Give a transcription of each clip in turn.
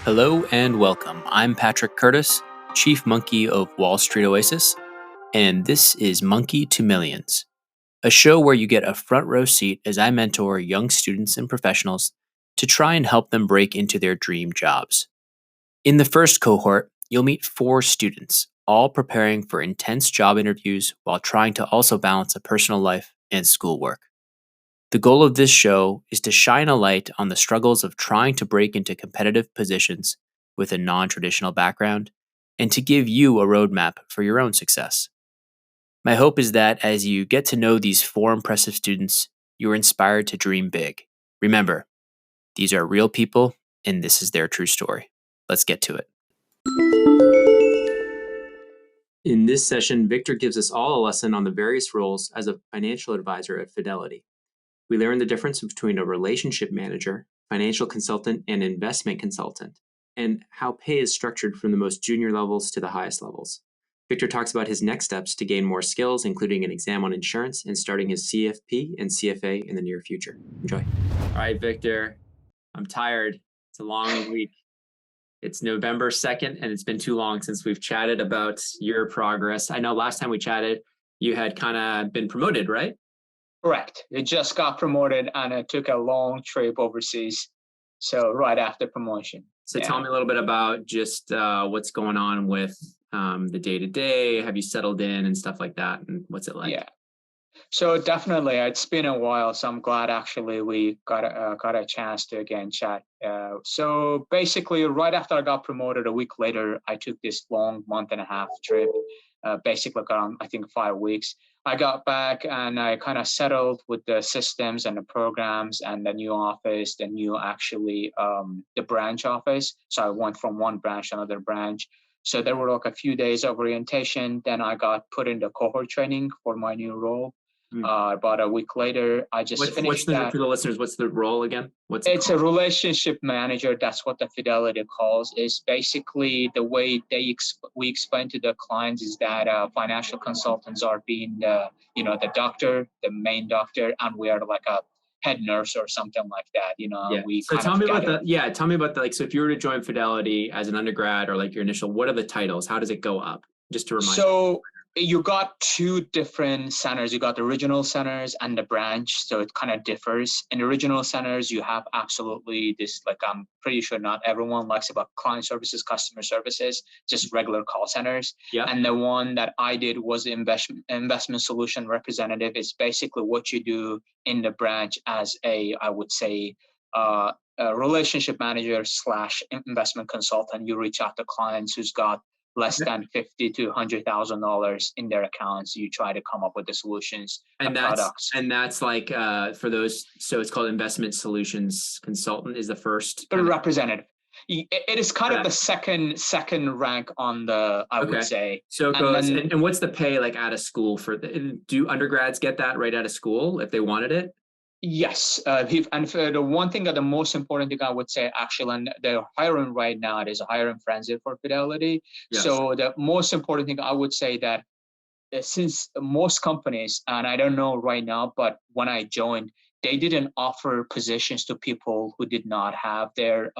Hello and welcome. I'm Patrick Curtis, Chief Monkey of Wall Street Oasis, and this is Monkey to Millions, a show where you get a front row seat as I mentor young students and professionals to try and help them break into their dream jobs. In the first cohort, you'll meet 4 students, all preparing for intense job interviews while trying to also balance a personal life and schoolwork. The goal of this show is to shine a light on the struggles of trying to break into competitive positions with a non-traditional background and to give you a roadmap for your own success. My hope is that as you get to know these 4 impressive students, you are inspired to dream big. Remember, these are real people and this is their true story. Let's get to it. In this session, Victor gives us all a lesson on the various roles as a financial advisor at Fidelity. We learn the difference between a relationship manager, financial consultant, and investment consultant, and how pay is structured from the most junior levels to the highest levels. Victor talks about his next steps to gain more skills, including an exam on insurance and starting his CFP and CFA in the near future. Enjoy. All right, Victor, I'm tired. It's a long week. It's November 2nd, and it's been too long since we've chatted about your progress. I know last time we chatted, you had kind of been promoted, right? Correct. It just got promoted and it took a long trip overseas. So right after promotion. So tell me a little bit about just what's going on with the day-to-day. Have you settled in and stuff like that? And what's it like? Yeah. So definitely, it's been a while. So I'm glad actually we got a chance to again chat. So basically, right after I got promoted, a week later, I took this long month-and-a-half trip. Basically, I think 5 weeks. I got back and I kind of settled with the systems and the programs and the new office, the new actually the branch office. So I went from one branch to another branch. So there were like a few days of orientation. Then I got put in the cohort training for my new role. About a week later, I just finished that. For the listeners, what's the role again? It's a relationship manager. That's what the Fidelity calls. Is basically the way we explain to the clients is that financial consultants are being the doctor, the main doctor, and we are like a head nurse or something like that. So tell me about the like. So if you were to join Fidelity as an undergrad or like your initial, what are the titles? How does it go up? Just to remind. So you got 2 different centers. You got the regional centers and the branch. So it kind of differs. In the regional centers, you have absolutely this, like, I'm pretty sure not everyone likes about client services, customer services, just regular call centers. Yeah. And the one that I did was the investment solution representative. It's basically what you do in the branch as I would say, a relationship manager / investment consultant. You reach out to clients who's got less than $50,000 to $100,000 in their accounts. You try to come up with the solutions and products. And that's like for those. So it's called investment solutions consultant is the first. The representative. It is kind of the second rank on the, I would say. So it goes. And what's the pay like out of school for do undergrads get that right out of school if they wanted it? Yes, and for the one thing that the most important thing I would say, actually, and they're hiring right now, it is a hiring frenzy for Fidelity. Yes. So the most important thing I would say that since most companies, and I don't know right now, but when I joined, they didn't offer positions to people who did not have their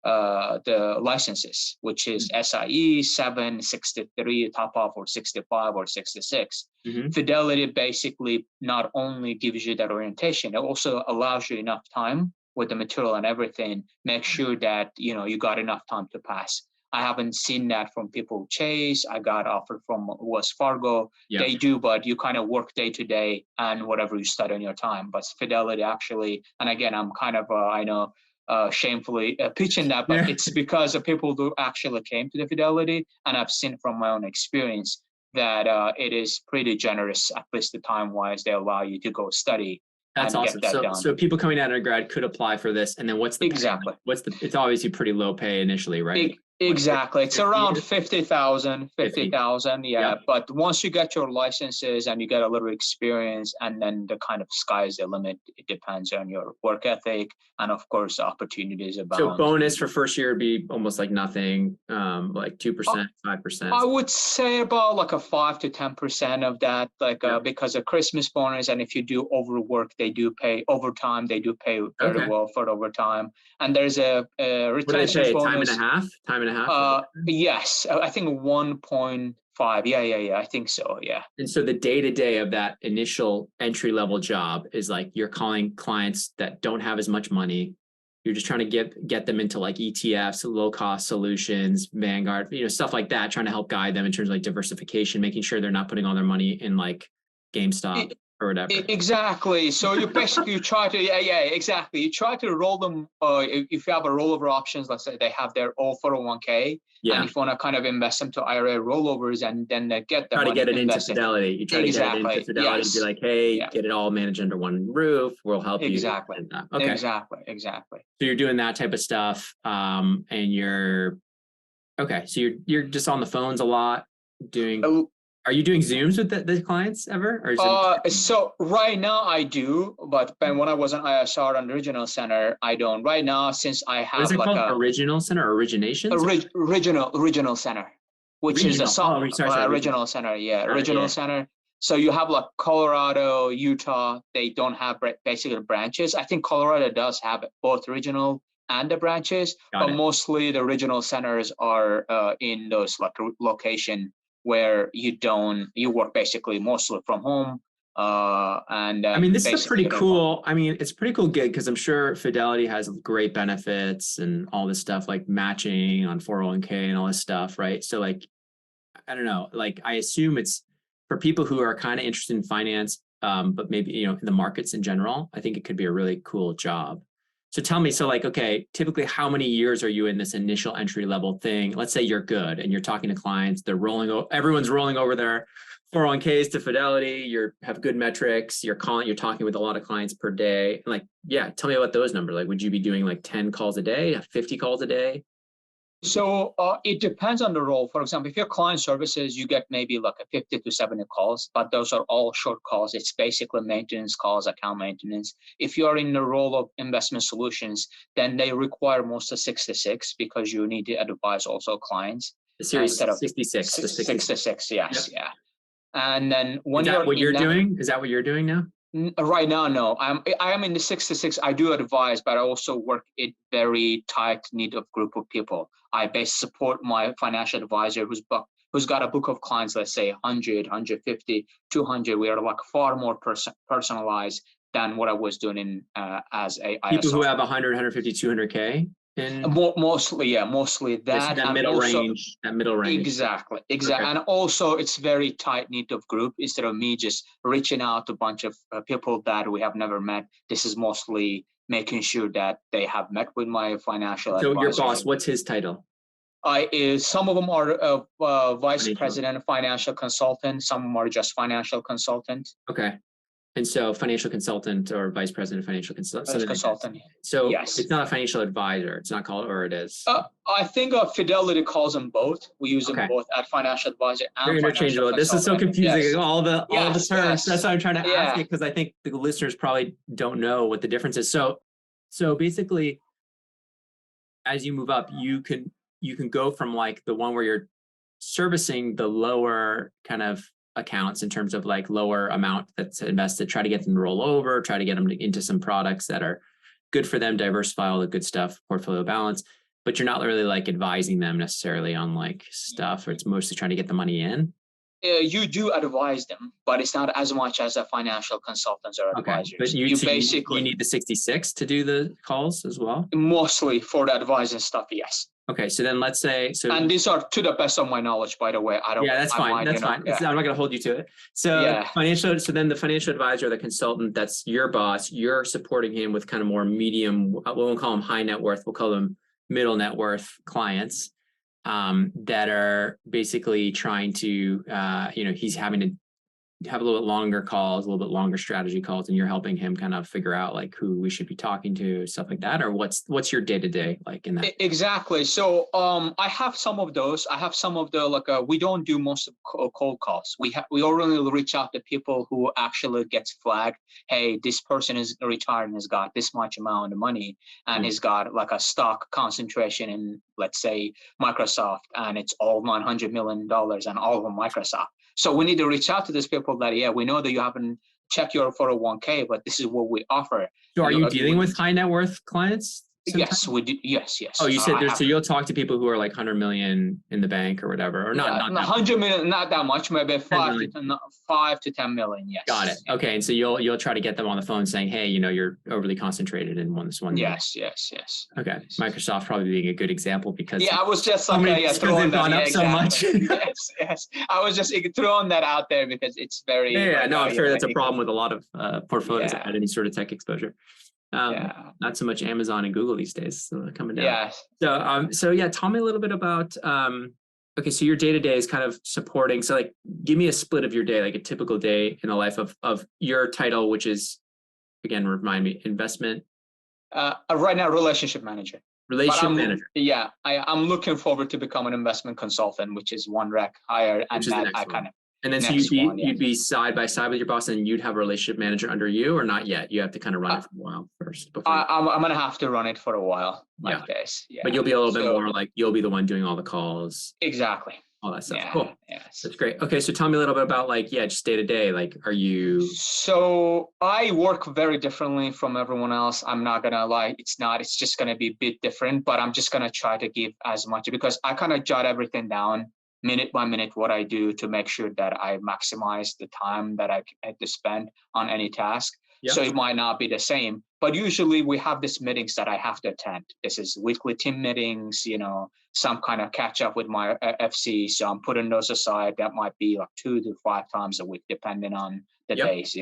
the licenses, which is SIE 763 top off or 65 or 66. Mm-hmm. Fidelity basically not only gives you that orientation, it also allows you enough time with the material and everything, make sure that you got enough time to pass. I haven't seen that from people Chase. I got offered from Wells Fargo. Yeah. They do, but you kind of work day to day and whatever you study on your time. But Fidelity actually, and again, I'm kind of I know shamefully pitching that, but it's because of people who actually came to the Fidelity, and I've seen from my own experience that it is pretty generous, at least the time-wise. They allow you to go study. That's awesome. Get that done. So people coming out of undergrad could apply for this, and then what's the exactly? It's obviously pretty low pay initially, right? Exactly. It's 50 around years? 50,000, 50. yeah. Yeah. But once you get your licenses and you get a little experience, and then the kind of sky's the limit. It depends on your work ethic, and of course, opportunities So abound. bonus for first year would be almost like nothing, like 2%, 5%. I would say about like a 5 to 10% of that, like Yeah. because of Christmas bonus, and if you do overwork, they do pay overtime. They do pay very Okay. well for overtime, and there's a What do they retention pay? bonus. Time and a half? Yes, I think 1.5. Yeah. I think so. Yeah. And so the day-to-day of that initial entry-level job is like you're calling clients that don't have as much money. You're just trying to get them into like ETFs, low-cost solutions, Vanguard, stuff like that, trying to help guide them in terms of like diversification, making sure they're not putting all their money in like GameStop or whatever. Exactly. So you basically try to, exactly. You try to roll them. If you have a rollover options, let's say they have their old 401k, and if you want to kind of invest them to IRA rollovers, and then they get the try money to get it into invested. Fidelity. You try to get it into Fidelity. Yes. Be like, hey, Yeah. get it all managed under one roof. We'll help you. Exactly. Okay. Exactly. So you're doing that type of stuff, and you're okay. So you're just on the phones a lot, doing. Are you doing Zooms with the clients ever? Or so right now I do, but when I was an ISR and regional center, I don't. Right now, since I have what is it called? Original center or origination? Regional center, which is a regional center. Yeah, regional center. So you have like Colorado, Utah. They don't have basically branches. I think Colorado does have both regional and the branches, but mostly the regional centers are in those like location where you work basically mostly from home. And I mean, this is a pretty cool. I mean, it's a pretty cool gig because I'm sure Fidelity has great benefits and all this stuff like matching on 401k and all this stuff, right? So like, I don't know, like I assume it's for people who are kind of interested in finance, but maybe, in the markets in general. I think it could be a really cool job. So tell me, so like, okay, typically how many years are you in this initial entry level thing? Let's say you're good and you're talking to clients, everyone's rolling over their 401ks to Fidelity, have good metrics, you're talking with a lot of clients per day. And like, yeah, tell me about those numbers. Like, would you be doing like 10 calls a day, 50 calls a day? So it depends on the role. For example, if you're client services, you get maybe like a 50 to 70 calls, but those are all short calls. It's basically maintenance calls, account maintenance. If you are in the role of investment solutions, then they require most of 6 because you need to advise also clients. The series 66. 66, yes, yeah. And then when is that what you're doing? Is that what you're doing now? Right now, no. I am in the 6. I do advise, but I also work in very tight knit of group of people. I basically support my financial advisor who's got a book of clients, let's say 100, 150, 200. We are like far more personalized than what I was doing as a people ISR. Who have 100, 150, 200K. Mostly that. That middle range. Exactly. Okay. And also it's very tight knit of group. Instead of me just reaching out to a bunch of people that we have never met, this is mostly making sure that they have met with my financial advisor. So your boss, what's his title? Some of them are vice president, financial consultant. Some of them are just financial consultant. Okay. And so financial consultant or vice president financial consultant. So yes. It's not a financial advisor. It's not called, or it is? I think Fidelity calls them both. We use them both at financial advisor and Very interchangeable. This is so confusing. Yes. All the terms. Yes. That's why I'm trying to ask it, because I think the listeners probably don't know what the difference is. So basically, as you move up, you can go from like the one where you're servicing the lower kind of accounts in terms of like lower amount that's invested, try to get them to roll over, try to get them into some products that are good for them, diversify all the good stuff, portfolio balance, but you're not really like advising them necessarily on like stuff, or it's mostly trying to get the money in. You do advise them, but it's not as much as a financial consultants or advisors. But you need the 66 to do the calls as well? Mostly for the advising stuff, yes. Okay, so then let's say and these are to the best of my knowledge, by the way. I don't. Yeah, that's fine. That's fine. Yeah. I'm not going to hold you to it. So So then the financial advisor, the consultant, that's your boss. You're supporting him with kind of more medium. We won't call them high net worth. We'll call them middle net worth clients that are basically trying to. He's having to have a little bit longer calls, a little bit longer strategy calls, and you're helping him kind of figure out like who we should be talking to, stuff like that? Or what's your day-to-day like in that? Exactly. So I have some of those. I have some of the we don't do most of cold calls. We only reach out to people who actually gets flagged. Hey, this person is retired and has got this much amount of money and he's got like a stock concentration in, let's say, Microsoft, and it's all $900 million and all of them Microsoft. So we need to reach out to these people that, yeah, we know that you haven't checked your 401k, but this is what we offer. So are you dealing with high net worth clients? Sometimes? Yes, we do. Yes. Oh, you said so you'll talk to people who are like 100 million in the bank or whatever, or not 100 million, not that much, maybe 5 to 10 million. Yes. Got it. Okay, and so you'll try to get them on the phone saying, hey, you're overly concentrated in this one. Yes. Okay, Microsoft probably being a good example because I was just throwing that up so much. yes. I was just throwing that out there because it's very. No, I'm sure that's a problem with a lot of portfolios that had any sort of tech exposure. Not so much Amazon and Google these days, so they're coming down. Yeah. So tell me a little bit about okay, so your day-to-day is kind of supporting, so like give me a split of your day, like a typical day in the life of your title, which is, again, remind me, investment right now, relationship manager. Manager. Yeah, I'm looking forward to become an investment consultant, which is one rec higher, and that I kind of. And then so you'd be side by side with your boss, and you'd have a relationship manager under you, or not yet? You have to kind of run it for a while first. I'm going to have to run it for a while like this. Yeah. But you'll be a little bit more like, you'll be the one doing all the calls. Exactly. All that stuff. Cool. Yes. That's great. Okay. So tell me a little bit about just day to day. Like, are you? So I work very differently from everyone else. I'm not going to lie. It's just going to be a bit different, but I'm just going to try to give as much, because I kind of jot everything down minute by minute, what I do to make sure that I maximize the time that I had to spend on any task. Yep. So it might not be the same, but usually we have these meetings that I have to attend. This is weekly team meetings, some kind of catch up with my FC. So I'm putting those aside. That might be like 2 to 5 times a week, depending on the days,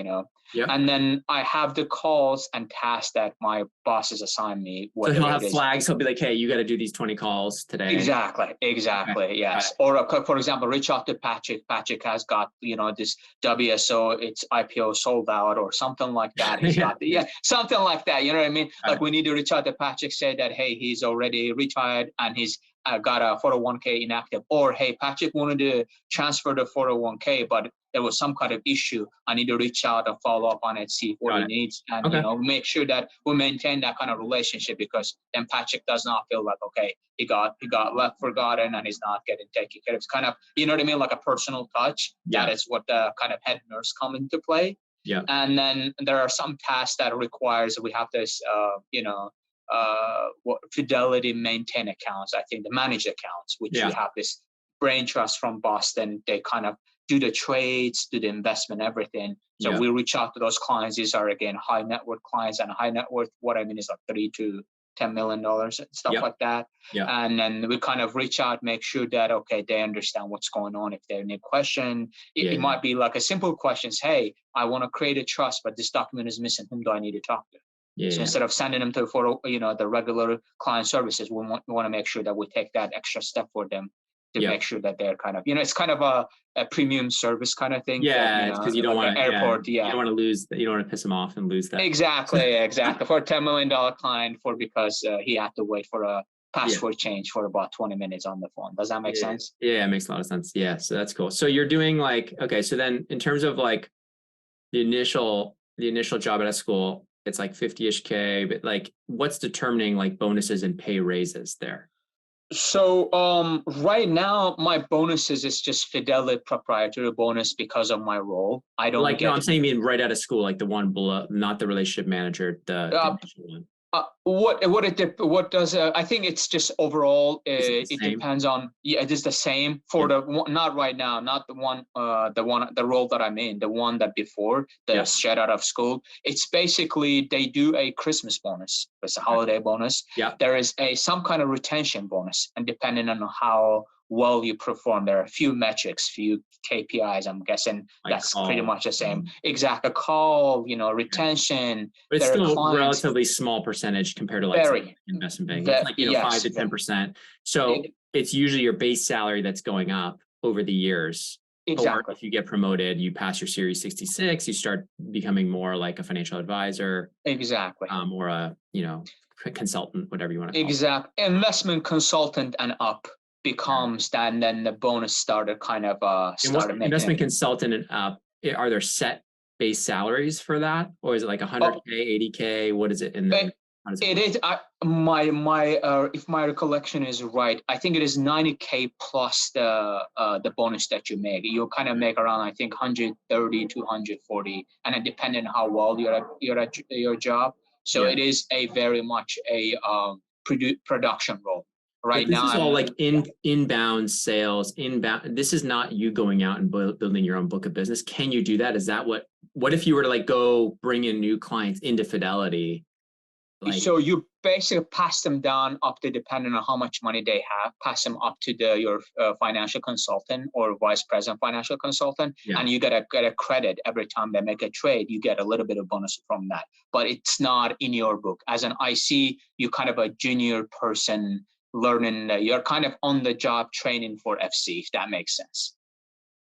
Yep. And then I have the calls and tasks that my bosses assign me. So he'll have flags. He'll be like, hey, you got to do these 20 calls today. Exactly. Okay. Yes. Or for example, reach out to Patrick. Patrick has got, this WSO, its IPO sold out or something like that. He's got something like that. You know what I mean? Like we need to reach out to Patrick, say that, hey, he's already retired and he's got a 401k inactive, or hey, Patrick wanted to transfer the 401k, but there was some kind of issue. I need to reach out and follow up on it, see what he needs, and make sure that we maintain that kind of relationship, because then Patrick does not feel like, okay, he got left forgotten and he's not getting taken care of. It's kind of, you know what I mean, like a personal touch. That is what the kind of head nurse come into play. Yeah. And then there are some tasks that requires we have this, Fidelity maintain accounts, I think the managed accounts, which we have this brain trust from Boston. They kind of do the trades, do the investment, everything. So we reach out to those clients. These are, again, high net worth clients, and high net worth, what I mean is like $3 to $10 million and stuff like that. Yeah. And then we kind of reach out, make sure that, okay, they understand what's going on. If they have any question, it might be like a simple questions. Hey, I want to create a trust, but this document is missing. Whom do I need to talk to? So instead of sending them to the regular client services, we want to make sure that we take that extra step for them to make sure that they're kind of, it's kind of a premium service kind of thing. Yeah, because you don't want to airport. You don't want to lose. You don't want to piss them off and lose that. Exactly. For a $10 million client, because he had to wait for a password change for about 20 minutes on the phone. Does that make sense? Yeah, it makes a lot of sense. Yeah, so that's cool. So you're doing so then in terms of like the initial job at a school, it's like 50-ish K, but like what's determining like bonuses and pay raises there? So right now my bonuses is just Fidelity proprietary bonus because of my role. I don't I'm saying right out of school, like the one below, not the relationship manager, the initial one. What does I think it's just overall it depends on it is the same for the one, not right now, not the role that I'm in, the one that before straight out of school. It's basically they do a Christmas bonus, it's a holiday bonus. There is some kind of retention bonus, and depending on how well you perform, there are a few metrics, few KPIs. I'm guessing that's pretty much the same. Exact, a call, retention. But it's still a relatively small percentage compared to like investment banking. It's like 5 to 10%. So it's usually your base salary that's going up over the years. Exactly. Or if you get promoted, you pass your Series 66, you start becoming more like a financial advisor. Exactly. Or a, consultant, whatever you want to call it. Exact. Investment consultant and up becomes that, and then the bonus started kind of started making investment it. consultant and up, are there set base salaries for that? Or is it like 100K, 80K? What is it? And then how does it is if my recollection is right, I think it is 90K plus the bonus that you make. You kind of make around, I think, 130 to 140, and it depends on how well you're at your job. So it is a very much a production role. Right this now, is all like inbound sales, inbound. This is not you going out and building your own book of business. Can you do that? Is that what if you were to like go bring in new clients into Fidelity? So you basically pass them down up to, depending on how much money they have, pass them up to your financial consultant or vice president financial consultant, and you get a credit every time they make a trade. You get a little bit of bonus from that, but it's not in your book. As an IC, you kind of a junior person learning. You're kind of on the job training for FC, if that makes sense.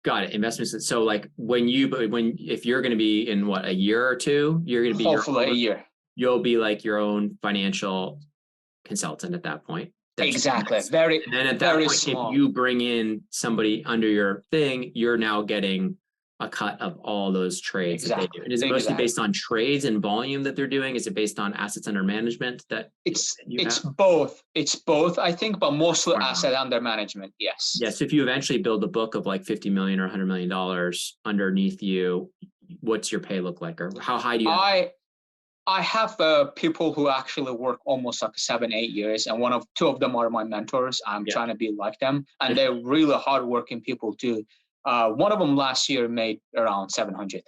Got it. Investments. So like if you're going to be in a year or two, you're going to be hopefully a year. You'll be like your own financial consultant at that point. Exactly. And then at that point, small. If you bring in somebody under your thing, you're now getting a cut of all those trades that they do. And is it mostly based on trades and volume that they're doing? Is it based on assets under management it's both? It's both, I think, but mostly asset under management. Yes. Yes. So if you eventually build a book of like $50 million or $100 million underneath you, what's your pay look like, or how high do you? I have people who actually work almost like 7-8 years, and two of them are my mentors. I'm trying to be like them, and they're really hardworking people too. One of them last year made around $700,000.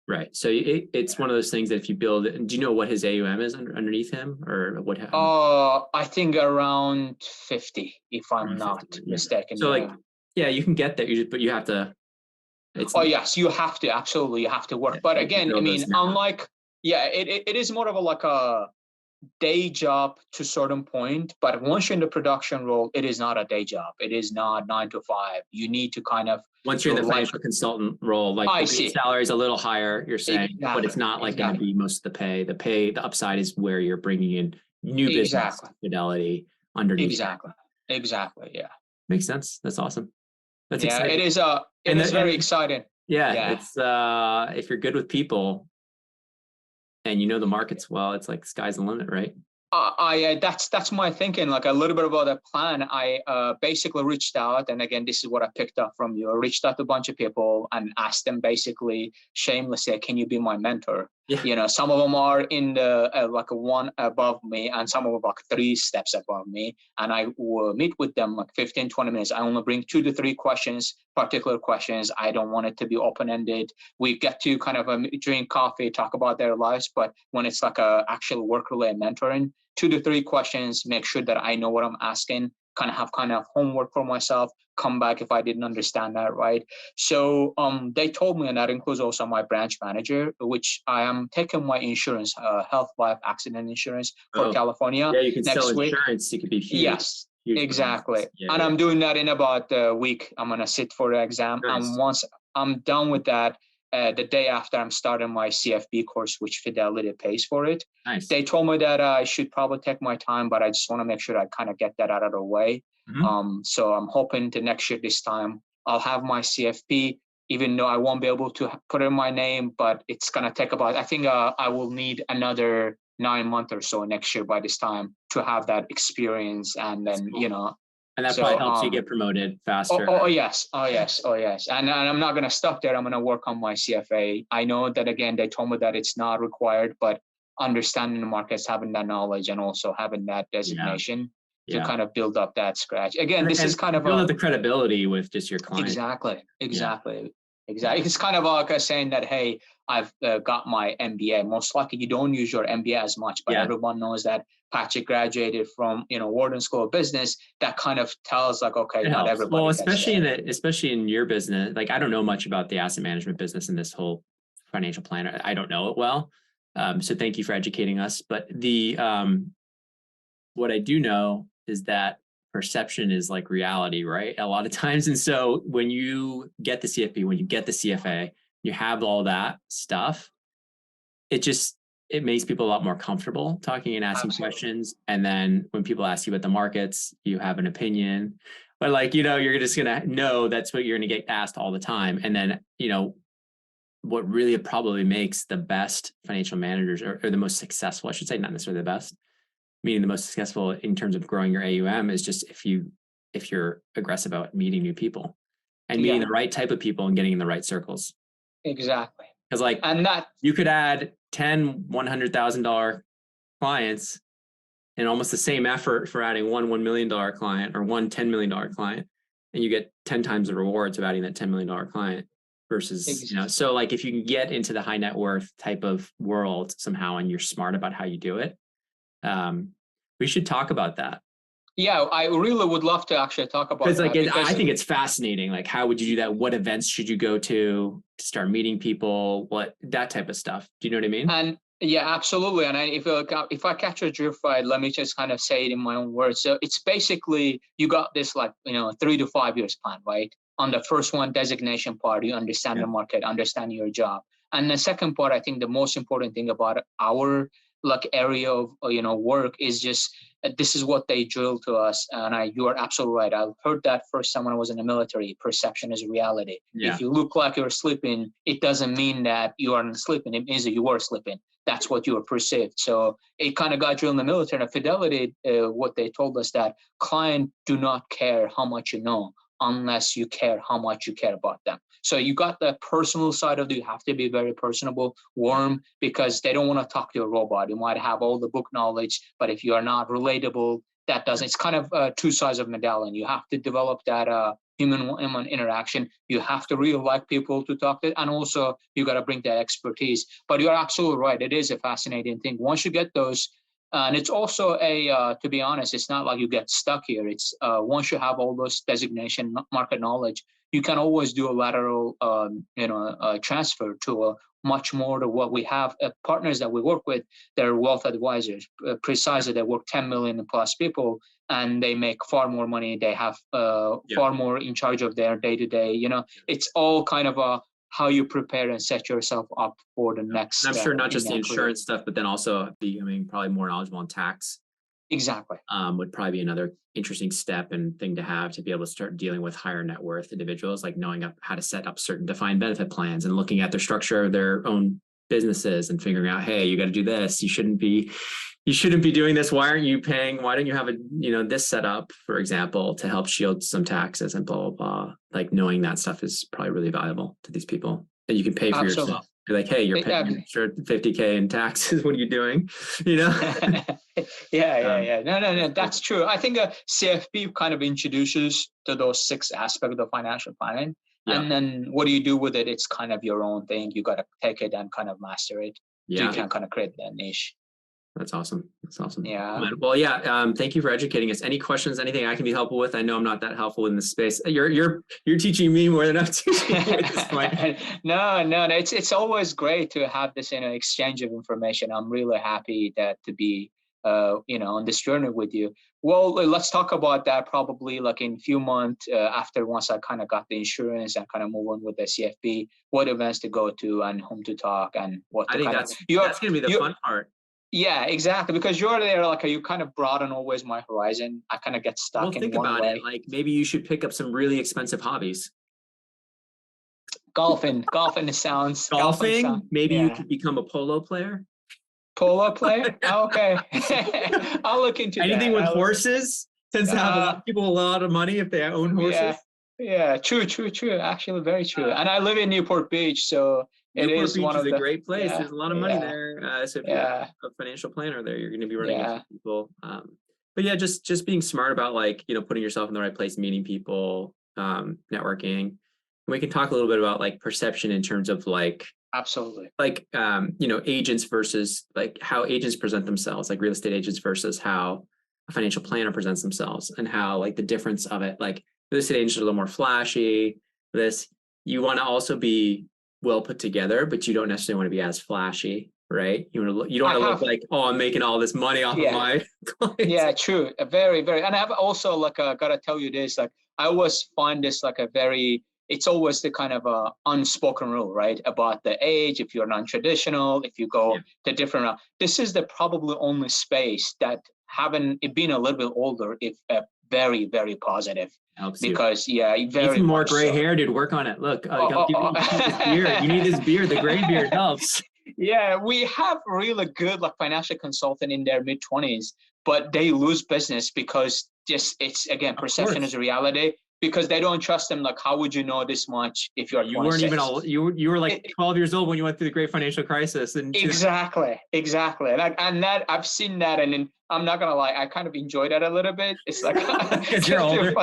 Right. So it's one of those things that if you build, do you know what his AUM is underneath him, or what? I think around 50, if I'm not mistaken. So you can get there. But you have to. Yes, you have to. Absolutely, you have to work. But again, I mean, unlike. Yeah, it is more of a day job to a certain point, but once you're in the production role, it is not a day job. It is not 9 to 5. You need to kind of. Once you're in the financial consultant role, like the base salary is a little higher, you're saying, but it's not like going to be most of the pay. The upside is where you're bringing in new business, Fidelity underneath. Exactly. Yeah. Makes sense. That's awesome. That's exciting. It is. It is very exciting. Yeah. It's if you're good with people. And you know the markets well, it's like sky's the limit, right? That's my thinking. Like a little bit about the plan. I basically reached out, and again, this is what I picked up from you. I reached out to a bunch of people and asked them basically shamelessly, "Can you be my mentor?" Yeah. Some of them are in the like one above me, and some of them are like 3 steps above me. And I will meet with them like 15-20 minutes. I only bring 2 to 3 particular questions. I don't want it to be open-ended. We get to kind of drink coffee, talk about their lives, but when it's like a actual work-related mentoring, 2 to 3 questions, make sure that I know what I'm asking, kind of homework for myself, come back if I didn't understand that right. So they told me, and that includes also my branch manager, which I am taking my insurance, health, life, accident insurance for California. Yeah, you can next sell week. Insurance. It could be huge. Yes, huge exactly. And I'm doing that in about a week. I'm going to sit for the exam. Nice. And once I'm done with that, the day after, I'm starting my CFP course, which Fidelity pays for it. Nice. They told me that I should probably take my time, but I just want to make sure I kind of get that out of the way. Mm-hmm. So I'm hoping to next year this time I'll have my CFP, even though I won't be able to put in my name, but it's going to take about, I think I will need another 9 months or so next year by this time to have that experience. And then, And that probably helps you get promoted faster. Oh, yes. And I'm not going to stop there. I'm going to work on my CFA. I know that, again, they told me that it's not required, but understanding the markets, having that knowledge, and also having that designation to kind of build up that scratch. Again, this is kind of build up the credibility with just your client. Exactly. It's kind of like saying that, hey, I've got my MBA. Most likely you don't use your MBA as much, but everyone knows that Patrick graduated from, Wharton School of Business. That kind of tells like, okay, not everybody. Well, especially in your business, like I don't know much about the asset management business and this whole financial planner. I don't know it well. So thank you for educating us. But what I do know is that perception is like reality, right? A lot of times. And so when you get the CFP, when you get the CFA, you have all that stuff, it makes people a lot more comfortable talking and asking questions. And then when people ask you about the markets, you have an opinion, but like, you're just going to know that's what you're going to get asked all the time. And then, what really probably makes the best financial managers or the most successful, I should say, not necessarily the best, meaning the most successful in terms of growing your AUM is just if you're aggressive about meeting new people and meeting the right type of people and getting in the right circles. Exactly. Because you could add 10 $100,000 clients and almost the same effort for adding one $1 million client or one $10 million client, and you get 10 times the rewards of adding that $10 million client versus, so like if you can get into the high net worth type of world somehow and you're smart about how you do it, we should talk about that. Yeah, I really would love to actually talk about that. I think it's fascinating. Like, how would you do that? What events should you go to start meeting people? What, that type of stuff. Do you know what I mean? And yeah, absolutely. And if I catch your drift right, let me just kind of say it in my own words. So it's basically, you got this 3 to 5 years plan, right? On the first one, designation part, you understand the market, understand your job. And the second part, I think the most important thing about our area of work is just this is what they drill to us. And you are absolutely right. I heard that first time when I was in the military. Perception is reality. If you look like you're sleeping, it doesn't mean that you aren't sleeping. It means that you are sleeping. That's what you are perceived. So it kind of got drilled in the military. And at Fidelity, what they told us that clients do not care how much you know unless you care how much you care about them. So you got the personal side of it. You have to be very personable, warm, because they don't want to talk to a robot. You might have all the book knowledge, but if you are not relatable, that doesn't. It's kind of two sides of a medallion. You have to develop that human interaction. You have to really like people to talk to, and also you got to bring that expertise. But you're absolutely right. It is a fascinating thing. Once you get those, and it's also to be honest, it's not like you get stuck here. It's once you have all those designation market knowledge, you can always do a lateral, transfer to a much more to what we have. Partners that we work with, they're wealth advisors. Precisely, they work 10 million plus people, and they make far more money. They have far more in charge of their day-to-day. It's all kind of how you prepare and set yourself up for the next. And I'm sure not just the insurance stuff, but then also probably more knowledgeable on tax. Exactly. Would probably be another interesting step and thing to have to be able to start dealing with higher net worth individuals, like knowing how to set up certain defined benefit plans and looking at their structure of their own businesses and figuring out, hey, you got to do this. You shouldn't be doing this. Why don't you have this set up, for example, to help shield some taxes and blah, blah, blah. Like knowing that stuff is probably really valuable to these people that you can pay for yourself. You're like, hey, you're paying $50K in taxes. What are you doing? Yeah. No. That's true. I think CFP kind of introduces to those 6 aspects of financial planning. Yeah. And then what do you do with it? It's kind of your own thing. You got to take it and kind of master it. Yeah. So you can kind of create that niche. That's awesome. Yeah. Well, yeah. Thank you for educating us. Any questions? Anything I can be helpful with? I know I'm not that helpful in this space. You're teaching me more than I'm teaching you at this point. No. It's always great to have this exchange of information. I'm really happy to be on this journey with you. Well, let's talk about that probably in a few months once I kind of got the insurance and kind of move on with the CFP. What events to go to and whom to talk and what. I think that's going to be the fun part. Yeah, exactly. Because you're there, you kind of broaden always my horizon. I kind of get stuck in one way. Think about it. Maybe you should pick up some really expensive hobbies. Golfing sounds. Golfing? Maybe you could become a polo player. Polo player? Okay. I'll look into anything with horses. Tends to have a lot of people a lot of money if they own horses. Yeah. True. Actually, very true. And I live in Newport Beach, so. Newport Beach is a great place. There's a lot of money there. So if you're a financial planner there, you're going to be running into people. But yeah, just being smart about putting yourself in the right place, meeting people, networking. And we can talk a little bit about perception in terms of absolutely agents versus how agents present themselves, real estate agents versus how a financial planner presents themselves, and how the difference of it. Real estate agents are a little more flashy. You want to also be well put together, but you don't necessarily want to be as flashy. right? You don't want to look like, oh, I'm making all this money off of my clients. Yeah, true. Very, very. And I've also gotta tell you this, I always find this it's always the kind of unspoken rule, right? About the age, if you're non-traditional, if you go to different, this is the probably only space that having it been a little bit older, if very, very positive. Helps because you. Very need some more gray so. hair, dude. Work on it. Look, you need this beard. You need this beard. The gray beard helps. Yeah, we have really good financial consultant in their mid-20s, but they lose business because it's again, perception is a reality, because they don't trust them. How would you know this much if you're 26? You weren't even you were like 12 years old when you went through the great financial crisis. And exactly. And that I've seen that, and I'm not gonna lie, I kind of enjoy that a little bit. It's because you're older.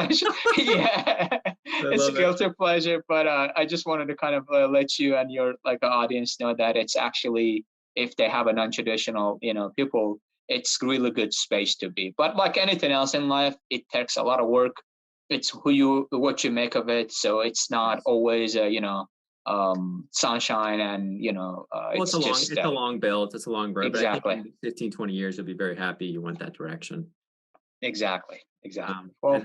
Yeah, it's a guilty pleasure, but I just wanted to kind of let you and your audience know that it's actually, if they have a non-traditional, people, it's really good space to be. But like anything else in life, it takes a lot of work. It's what you make of it. So it's not always sunshine and it's a long build. It's a long road. Exactly. But I think in 15, 20 years, you'll be very happy you went that direction. Exactly. Well,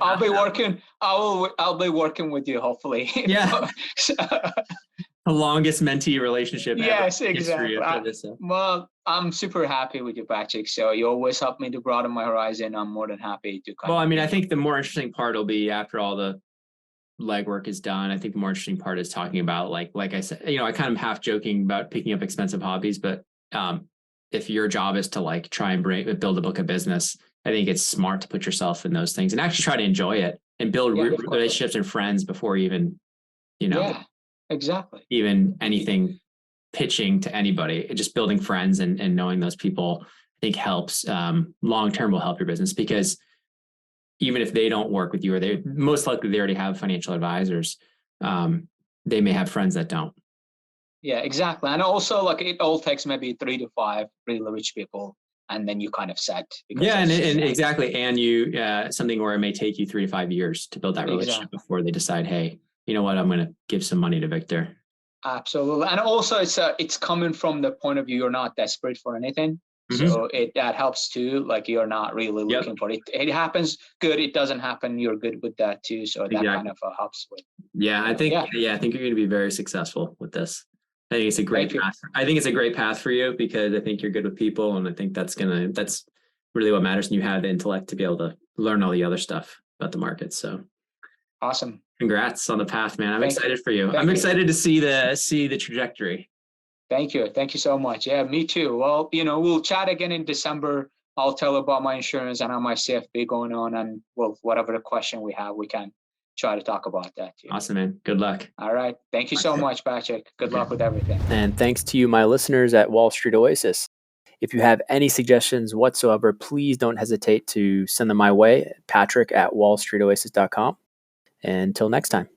I'll be working. I'll be working with you, hopefully. Yeah. The longest mentee relationship. Yes, exactly. Well, I'm super happy with you, Patrick. So you always help me to broaden my horizon. I'm more than happy to. I think the more interesting part will be after all the legwork is done. I think the more interesting part is talking about like I said, I kind of half joking about picking up expensive hobbies, but if your job is to try and build a book of business, I think it's smart to put yourself in those things and actually try to enjoy it and build relationships and friends before even, Yeah, exactly. Even anything pitching to anybody. Just building friends and knowing those people, I think helps. Long-term will help your business, because even if they don't work with you, or they most likely they already have financial advisors, they may have friends that don't. Yeah, exactly. And also it all takes maybe 3 to 5 really rich people, and then you kind of set. Yeah, and exactly. And you something where it may take you 3 to 5 years to build that relationship before they decide, hey, you know what, I'm going to give some money to Victor. Absolutely. And also it's coming from the point of view, you're not desperate for anything. Mm-hmm. So that helps too. You're not really looking for it. It happens, good. It doesn't happen, you're good with that too. So that kind of helps with. Yeah, I think you're going to be very successful with this. I think it's a great path. I think it's a great path for you, because I think you're good with people, and I think that's really what matters. And you have the intellect to be able to learn all the other stuff about the market. So awesome. Congrats on the path, man. I'm excited for you. I'm excited to see the trajectory. Thank you so much. Yeah, me too. Well, we'll chat again in December. I'll tell about my insurance and how my CFP going on, and whatever the question we have, we can try to talk about that too. Awesome, man. Good luck. All right. Thank you so much, Patrick. Good luck with everything. And thanks to you, my listeners at Wall Street Oasis. If you have any suggestions whatsoever, please don't hesitate to send them my way, Patrick@wallstreetoasis.com. Until next time.